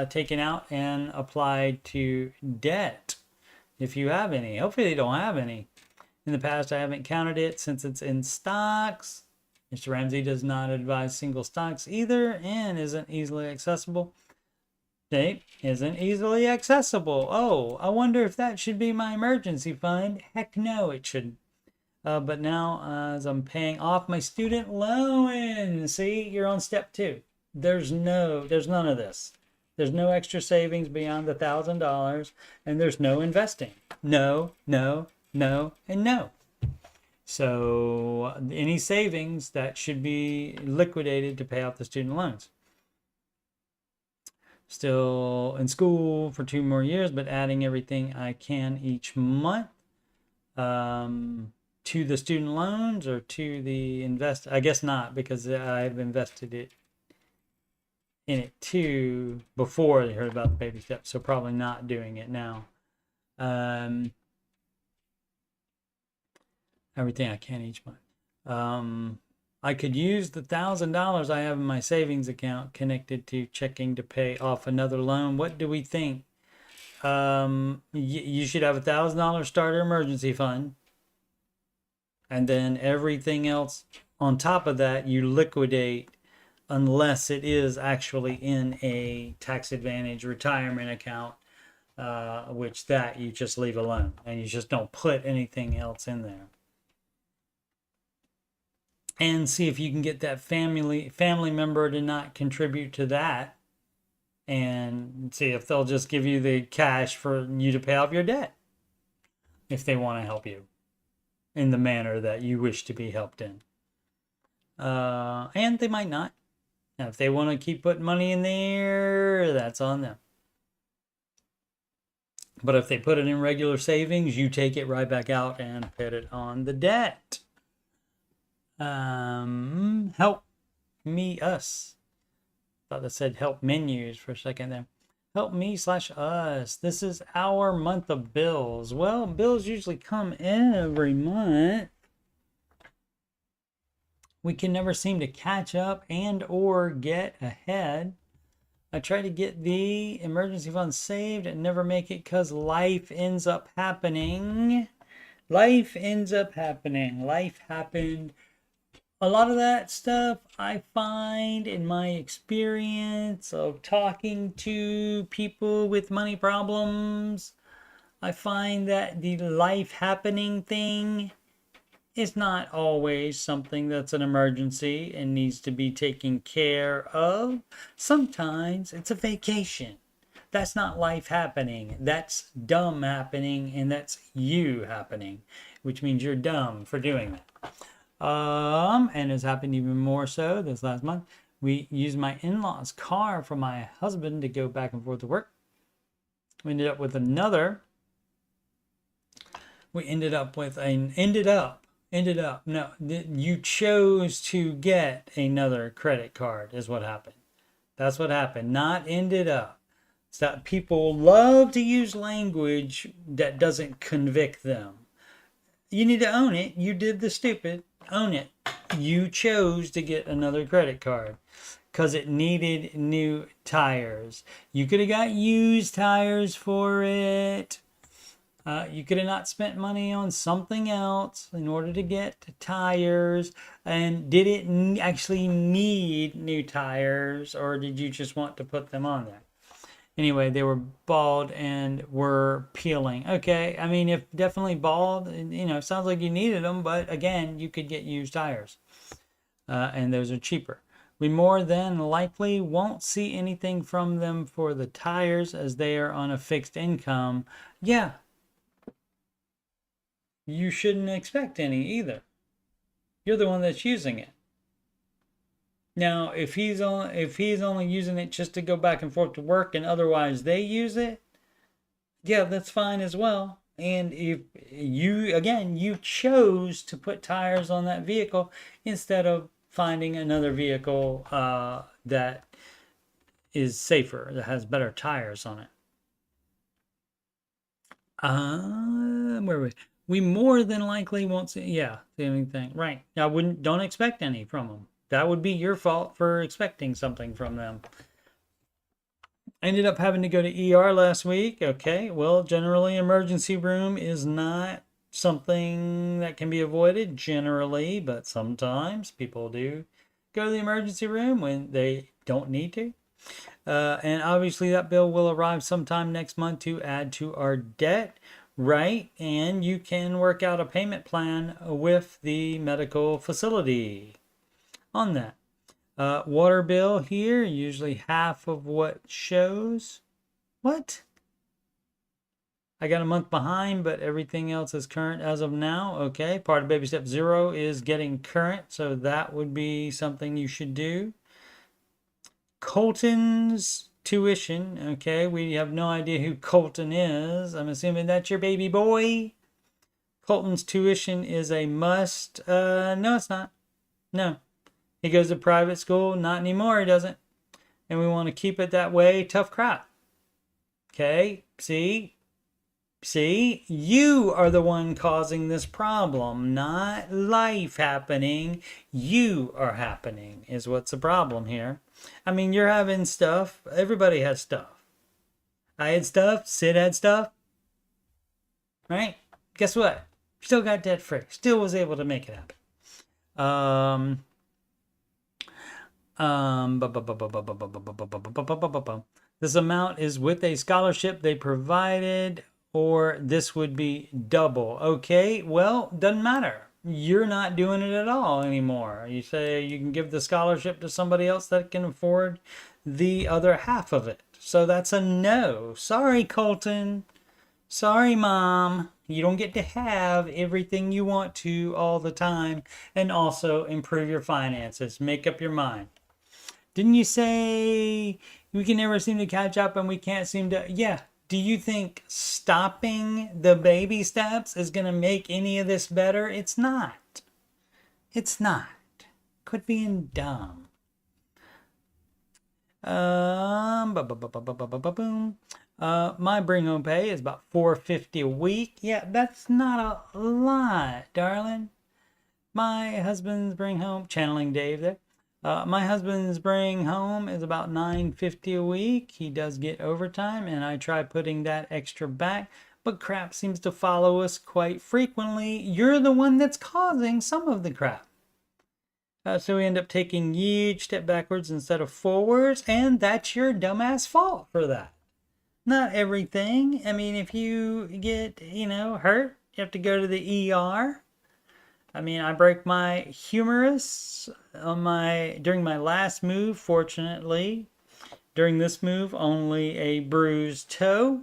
taken out and applied to debt if you have any. Hopefully they don't have any. In the past, I haven't counted it since it's in stocks. Mr. Ramsey does not advise single stocks either and isn't easily accessible. Okay, isn't easily accessible. Oh, I wonder if that should be my emergency fund. Heck no, it shouldn't. But now, as I'm paying off my student loan, see, you're on step 2. There's none of this. There's no extra savings beyond the $1,000, and there's no investing. No, no, no, and no. So any savings that should be liquidated to pay off the student loans. Still in school for 2 more years, but adding everything I can each month to the student loans or to the invest. I guess not, because I've invested in it too before they heard about the baby steps, so probably not doing it now. Everything I can each month. I could use the $1,000 I have in my savings account connected to checking to pay off another loan. What do we think? You should have a $1,000 starter emergency fund, and then everything else on top of that you liquidate, unless it is actually in a tax advantage retirement account. which that you just leave alone and you just don't put anything else in there. And see if you can get that family member to not contribute to that, and see if they'll just give you the cash for you to pay off your debt if they want to help you in the manner that you wish to be helped in. And they might not. Now, if they want to keep putting money in there, that's on them. But if they put it in regular savings, you take it right back out and put it on the debt. Help me, us. Thought that said help menus for a second there. Help me/us. This is our month of bills. Well, bills usually come every month. We can never seem to catch up and or get ahead. I try to get the emergency fund saved and never make it because life ends up happening. Life ends up happening. Life happened. A lot of that stuff I find in my experience of talking to people with money problems, I find that the life happening thing is not always something that's an emergency and needs to be taken care of. Sometimes it's a vacation. That's not life happening. That's dumb happening, and that's you happening, which means you're dumb for doing that. And it's happened even more so this last month. We used my in-laws' car for my husband to go back and forth to work. We ended up with another. No, you chose to get another credit card is what happened. That's what happened, not ended up. It's that people love to use language that doesn't convict them. You need to own it. You did the stupid. Own it. You chose to get another credit card because it needed new tires. You could have got used tires for it. You could have not spent money on something else in order to get tires. And did it actually need new tires, or did you just want to put them on there? Anyway, they were bald and were peeling. Okay, I mean, if definitely bald, sounds like you needed them, but again, you could get used tires. And those are cheaper. We more than likely won't see anything from them for the tires as they are on a fixed income. Yeah. You shouldn't expect any either. You're the one that's using it. Now, if he's only using it just to go back and forth to work and otherwise they use it, yeah, that's fine as well. And if you chose to put tires on that vehicle instead of finding another vehicle that is safer, that has better tires on it. Where were we more than likely won't see, the anything. Right. Don't expect any from them. That would be your fault for expecting something from them. I ended up having to go to ER last week. Okay, well, generally emergency room is not something that can be avoided generally, but sometimes people do go to the emergency room when they don't need to. And obviously that bill will arrive sometime next month to add to our debt, right? And you can work out a payment plan with the medical facility on that. Water bill here, usually half of what shows. What? I got a month behind, but everything else is current as of now. Okay, part of baby step 0 is getting current, so that would be something you should do. Colton's tuition. Okay, we have no idea who Colton is. I'm assuming that's your baby boy. Colton's tuition is a must. No, it's not. No. He goes to private school. Not anymore, he doesn't. And we want to keep it that way. Tough crap. Okay, see? You are the one causing this problem, not life happening. You are happening is what's the problem here. I mean, you're having stuff. Everybody has stuff. I had stuff. Sid had stuff. Right? Guess what? Still got debt free. Still was able to make it happen. This amount is with a scholarship they provided, or this would be double. Okay, well, doesn't matter. You're not doing it at all anymore. You say you can give the scholarship to somebody else that can afford the other half of it. So that's a no. Sorry, Colton. Sorry, Mom. You don't get to have everything you want to all the time and also improve your finances. Make up your mind. Didn't you say we can never seem to catch up and we can't seem to? Yeah. Do you think stopping the baby steps is going to make any of this better? It's not. It's not. Quit being dumb. My bring home pay is about $4.50 a week. Yeah, that's not a lot, darling. My husband's bring home, channeling Dave there. My husband's bring home is about $9.50 a week. He does get overtime, and I try putting that extra back, but crap seems to follow us quite frequently. You're the one that's causing some of the crap. So we end up taking huge step backwards instead of forwards, and that's your dumbass fault for that. Not everything. I mean, if you get, hurt, you have to go to the ER. I mean, I break my humerus during my last move, fortunately. During this move, only a bruised toe.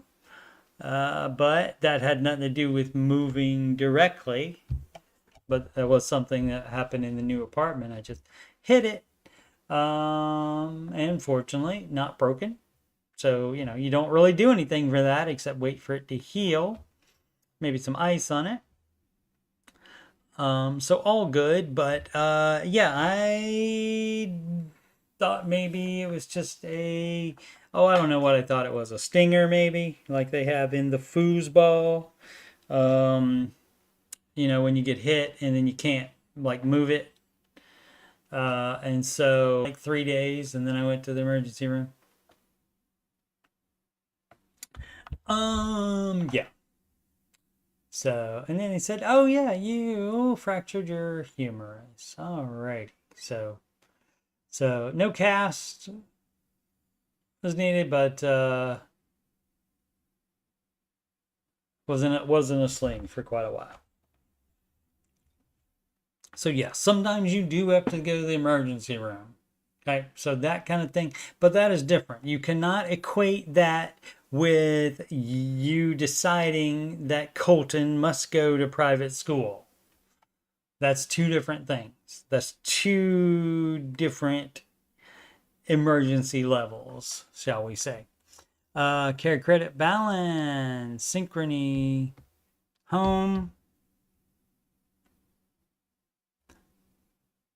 But that had nothing to do with moving directly. But that was something that happened in the new apartment. I just hit it. And fortunately, not broken. So, you don't really do anything for that except wait for it to heal. Maybe some ice on it. So all good, but yeah, I thought maybe it was just I don't know what I thought it was, a stinger maybe, like they have in the foosball. When you get hit and then you can't like move it. And so like 3 days, and then I went to the emergency room. Yeah. So, and then he said, oh yeah, you fractured your humerus. Alrighty. So no cast was needed, but wasn't a sling for quite a while. So yeah, sometimes you do have to go to the emergency room. Okay, so that kind of thing, but that is different. You cannot equate that with you deciding that Colton must go to private school. That's two different things. That's two different emergency levels, shall we say. Care credit balance, synchrony, home,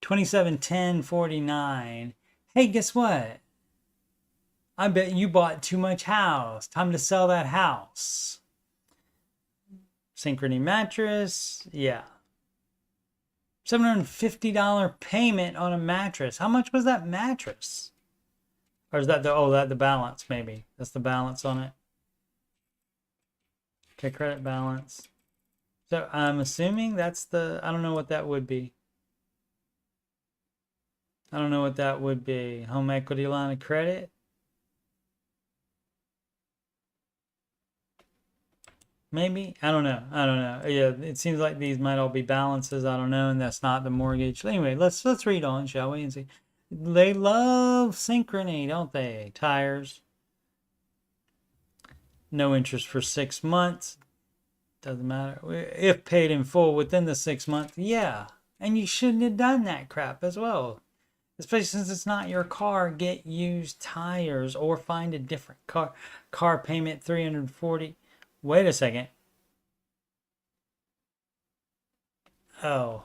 271049. Hey, guess what? I bet you bought too much house. Time to sell that house. Synchrony mattress. Yeah. $750 payment on a mattress. How much was that mattress? Or is that the balance maybe? That's the balance on it. Okay, credit balance. So I'm assuming that's I don't know what that would be. I don't know what that would be. Home equity line of credit. Maybe. I don't know. Yeah, it seems like these might all be balances. I don't know, and that's not the mortgage. Anyway, let's read on, shall we, and see. They love synchrony, don't they? Tires. No interest for 6 months. Doesn't matter. If paid in full within the 6 months, yeah. And you shouldn't have done that crap as well. Especially since it's not your car. Get used tires or find a different car. Car payment $340. Wait a second. Oh,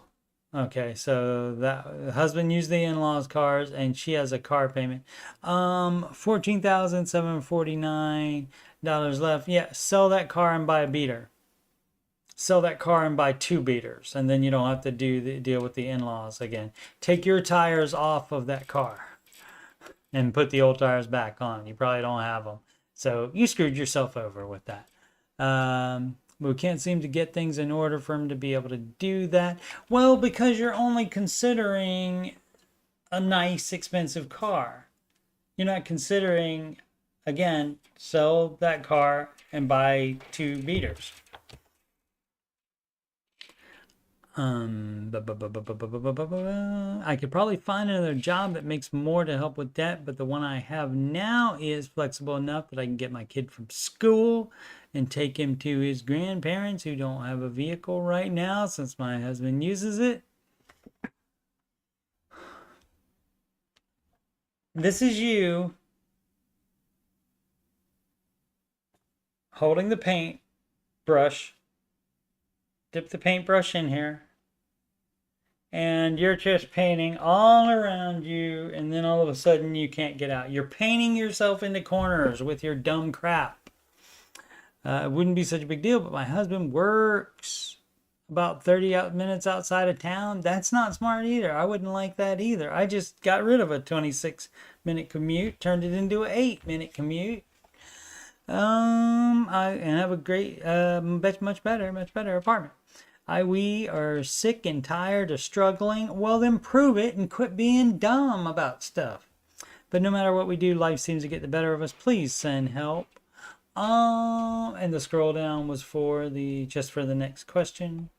okay. So that husband used the in-laws' cars, and she has a car payment. $14,749 left. Yeah, sell that car and buy a beater. Sell that car and buy 2 beaters, and then you don't have to deal with the in-laws again. Take your tires off of that car and put the old tires back on. You probably don't have them, so you screwed yourself over with that. We can't seem to get things in order for him to be able to do that. Well, because you're only considering a nice, expensive car. You're not considering, again, sell that car and buy 2 beaters. I could probably find another job that makes more to help with debt, but the one I have now is flexible enough that I can get my kid from school and take him to his grandparents who don't have a vehicle right now since my husband uses it. This is you holding the paint brush. Dip the paintbrush in here. And you're just painting all around you, and then all of a sudden you can't get out. You're painting yourself into corners with your dumb crap. It wouldn't be such a big deal, but my husband works about 30 minutes outside of town. That's not smart either. I wouldn't like that either. I just got rid of a 26-minute commute, turned it into an 8-minute commute. I have a great, much better apartment. We are sick and tired of struggling. Well, then prove it and quit being dumb about stuff. But no matter what we do, life seems to get the better of us. Please send help. And the scroll down was for the next question.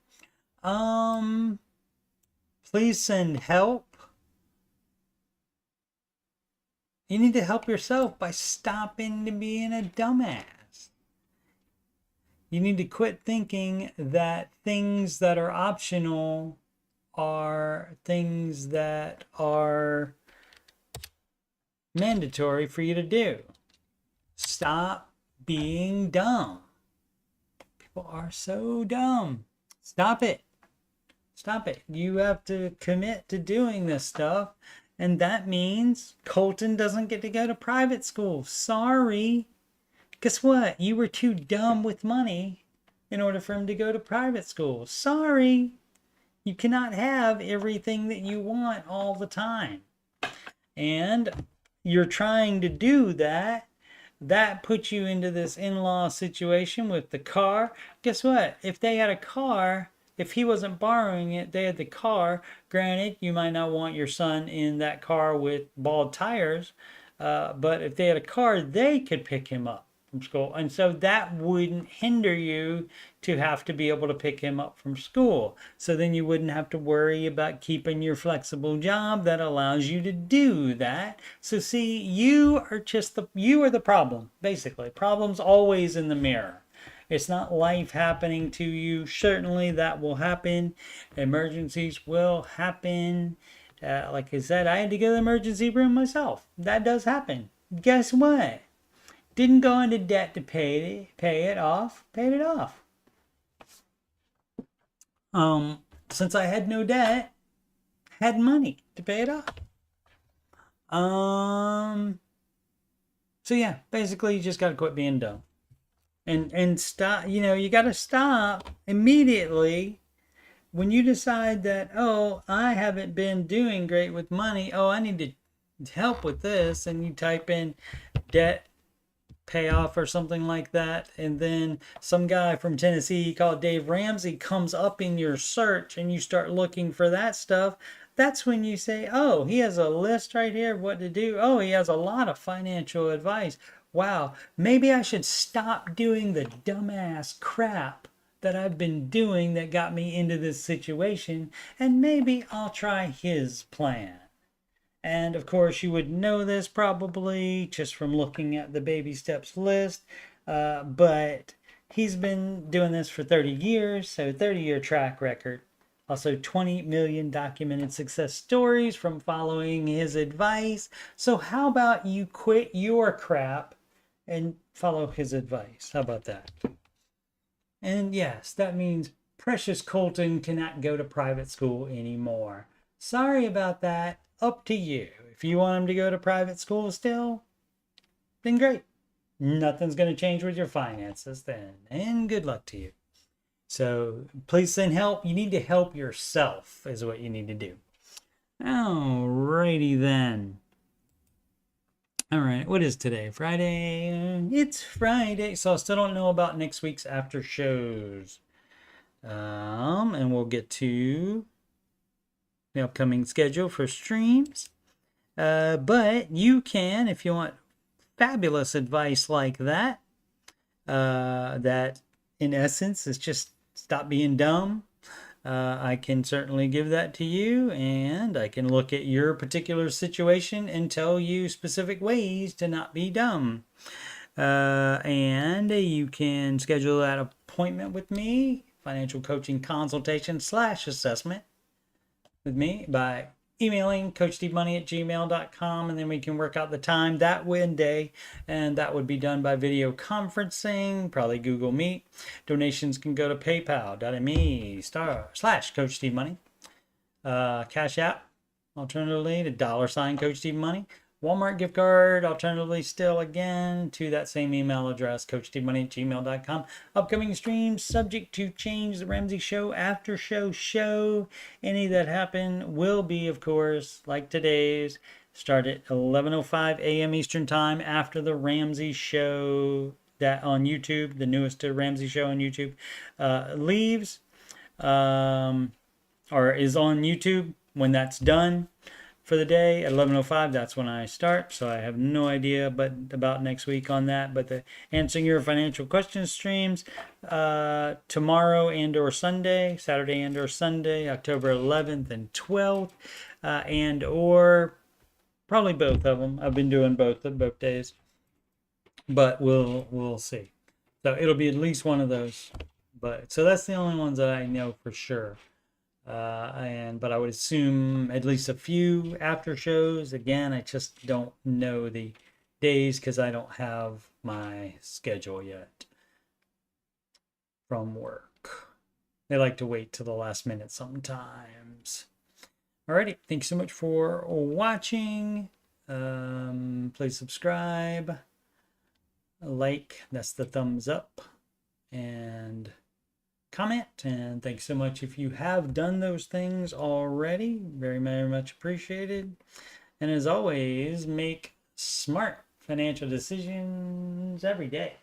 Please send help. You need to help yourself by stopping being a dumbass. You need to quit thinking that things that are optional are things that are mandatory for you to do. Stop being dumb. People are so dumb. Stop it. Stop it. You have to commit to doing this stuff. And that means Colton doesn't get to go to private school. Sorry. Guess what? You were too dumb with money in order for him to go to private school. Sorry. You cannot have everything that you want all the time. And you're trying to do that. That puts you into this in-law situation with the car. Guess what? If they had a car, if he wasn't borrowing it, they had the car. Granted, you might not want your son in that car with bald tires. But if they had a car, they could pick him up from school. And so that wouldn't hinder you to have to be able to pick him up from school. So then you wouldn't have to worry about keeping your flexible job that allows you to do that. So see, you are the problem, basically. Problem's always in the mirror. It's not life happening to you. Certainly that will happen. Emergencies will happen. Like I said, I had to go to the emergency room myself. That does happen. Guess what? Didn't go into debt to pay it off. Paid it off. Since I had no debt, had money to pay it off. So yeah, basically you just gotta quit being dumb. And stop, you gotta stop immediately when you decide that, oh, I haven't been doing great with money. Oh, I need to help with this. And you type in debt payoff or something like that, and then some guy from Tennessee called Dave Ramsey comes up in your search and you start looking for that stuff. That's when you say, oh, he has a list right here of what to do. Oh, he has a lot of financial advice. Wow, maybe I should stop doing the dumbass crap that I've been doing that got me into this situation, and maybe I'll try his plan. And of course, you would know this probably just from looking at the baby steps list. But he's been doing this for 30 years, so 30-year track record. Also 20 million documented success stories from following his advice. So how about you quit your crap and follow his advice? How about that? And yes, that means precious Colton cannot go to private school anymore. Sorry about that. Up to you. If you want him to go to private school still, then great. Nothing's going to change with your finances then. And good luck to you. So please send help. You need to help yourself is what you need to do. Alrighty then. All right, what is today? Friday? It's Friday. So I still don't know about next week's after shows. And we'll get to the upcoming schedule for streams. But you can, if you want fabulous advice like that, that in essence is just stop being dumb. I can certainly give that to you, and I can look at your particular situation and tell you specific ways to not be dumb. And you can schedule that appointment with me, financial coaching consultation / assessment with me by emailing coachstevemoney@gmail.com, and then we can work out the time that day, and that would be done by video conferencing, probably Google Meet. Donations can go to paypal.me/coachstevemoney. Cash App, alternatively to $CoachSteveMoney. Walmart gift card, alternatively still again to that same email address, coachstevemoney@gmail.com. Upcoming streams subject to change. The Ramsey Show, Aftershow, any that happen will be, of course, like today's, start at 11:05 a.m. Eastern Time after the Ramsey Show that on YouTube, the newest Ramsey Show on YouTube, leaves or is on YouTube. When that's done for the day at 11:05, that's when I start. So I have no idea about next week on that. But the answering your financial questions streams tomorrow and or Sunday, Saturday and or Sunday, October 11th and 12th, and or probably both of them. I've been doing both days, but we'll see. So it'll be at least one of those. But so that's the only ones that I know for sure. But I would assume at least a few after shows. Again, I just don't know the days because I don't have my schedule yet from work. They like to wait till the last minute sometimes. Alrighty, thanks so much for watching. Please subscribe, like, that's the thumbs up, and comment. And thanks so much if you have done those things already. Very, very much appreciated. And as always, make smart financial decisions every day.